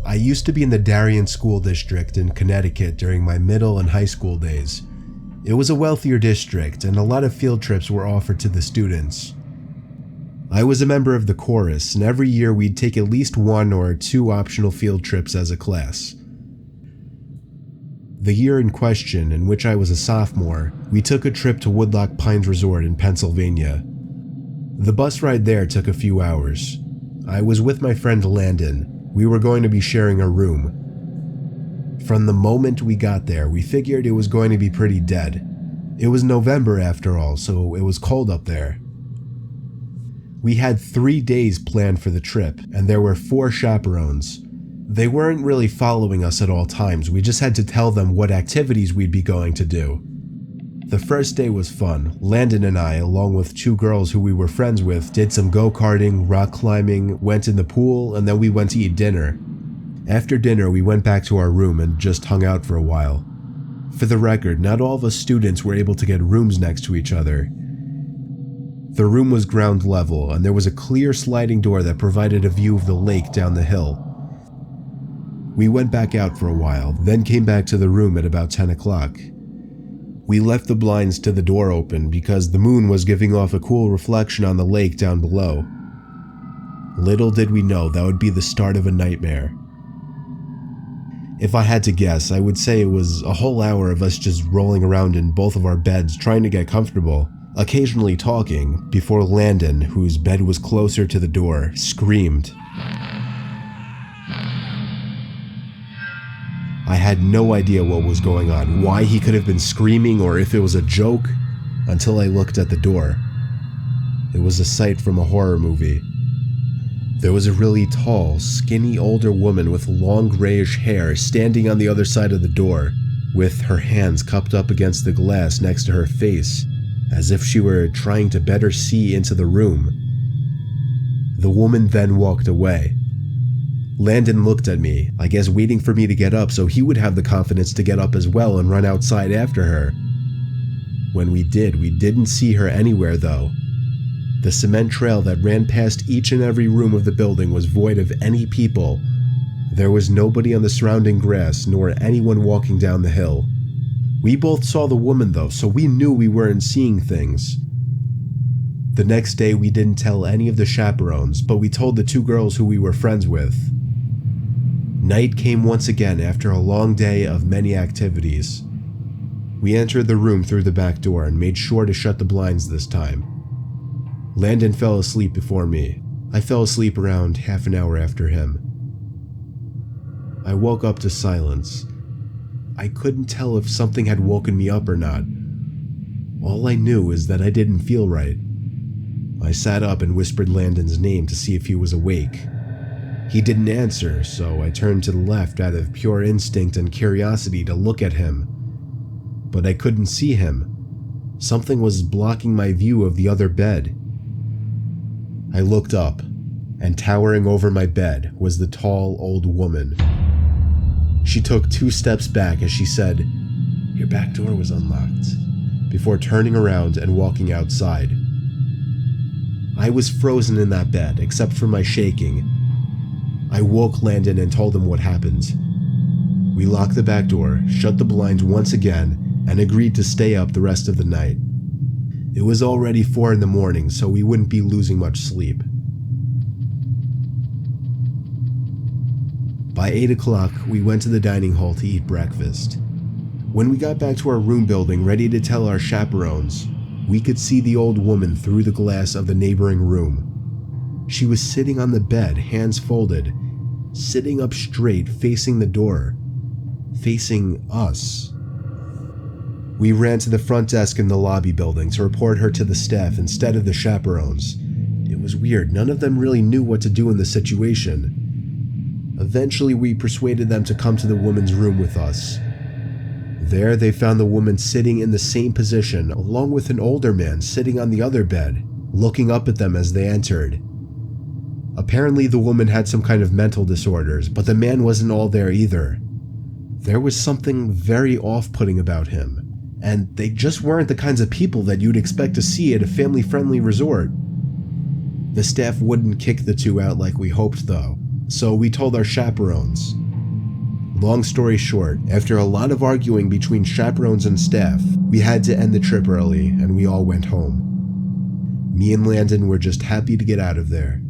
I used to be in the Darien School District in Connecticut during my middle and high school days. It was a wealthier district, and a lot of field trips were offered to the students. I was a member of the chorus, and every year we'd take at least 1 or 2 optional field trips as a class. The year in question, in which I was a sophomore, we took a trip to Woodloch Pines Resort in Pennsylvania. The bus ride there took a few hours. I was with my friend Landon. We were going to be sharing a room. From the moment we got there, we figured it was going to be pretty dead. It was November after all, so it was cold up there. We had 3 days planned for the trip, and there were 4 chaperones. They weren't really following us at all times, we just had to tell them what activities we'd be going to do. The first day was fun. Landon and I, along with 2 girls who we were friends with, did some go-karting, rock climbing, went in the pool, and then we went to eat dinner. After dinner, we went back to our room and just hung out for a while. For the record, not all of us students were able to get rooms next to each other. The room was ground level, and there was a clear sliding door that provided a view of the lake down the hill. We went back out for a while, then came back to the room at about 10 o'clock. We left the blinds to the door open because the moon was giving off a cool reflection on the lake down below. Little did we know that would be the start of a nightmare. If I had to guess, I would say it was a whole hour of us just rolling around in both of our beds trying to get comfortable, occasionally talking, before Landon, whose bed was closer to the door, screamed. I had no idea what was going on, why he could have been screaming or if it was a joke, until I looked at the door. It was a sight from a horror movie. There was a really tall, skinny older woman with long grayish hair standing on the other side of the door, with her hands cupped up against the glass next to her face, as if she were trying to better see into the room. The woman then walked away. Landon looked at me, I guess waiting for me to get up so he would have the confidence to get up as well and run outside after her. When we did, we didn't see her anywhere though. The cement trail that ran past each and every room of the building was void of any people. There was nobody on the surrounding grass, nor anyone walking down the hill. We both saw the woman though, so we knew we weren't seeing things. The next day we didn't tell any of the chaperones, but we told the 2 girls who we were friends with. Night came once again after a long day of many activities. We entered the room through the back door and made sure to shut the blinds this time. Landon fell asleep before me. I fell asleep around half an hour after him. I woke up to silence. I couldn't tell if something had woken me up or not. All I knew is that I didn't feel right. I sat up and whispered Landon's name to see if he was awake. He didn't answer, so I turned to the left out of pure instinct and curiosity to look at him. But I couldn't see him. Something was blocking my view of the other bed. I looked up, and towering over my bed was the tall old woman. She took 2 steps back as she said, "Your back door was unlocked," before turning around and walking outside. I was frozen in that bed, except for my shaking. I woke Landon and told him what happened. We locked the back door, shut the blinds once again, and agreed to stay up the rest of the night. It was already 4 in the morning, so we wouldn't be losing much sleep. By 8 o'clock, we went to the dining hall to eat breakfast. When we got back to our room building ready to tell our chaperones, we could see the old woman through the glass of the neighboring room. She was sitting on the bed, hands folded, sitting up straight, facing the door, facing us. We ran to the front desk in the lobby building to report her to the staff instead of the chaperones. It was weird, none of them really knew what to do in the situation. Eventually, we persuaded them to come to the woman's room with us. There, they found the woman sitting in the same position, along with an older man sitting on the other bed, looking up at them as they entered. Apparently, the woman had some kind of mental disorders, but the man wasn't all there either. There was something very off-putting about him, and they just weren't the kinds of people that you'd expect to see at a family-friendly resort. The staff wouldn't kick the 2 out like we hoped, though. So we told our chaperones. Long story short, after a lot of arguing between chaperones and staff, we had to end the trip early and we all went home. Me and Landon were just happy to get out of there.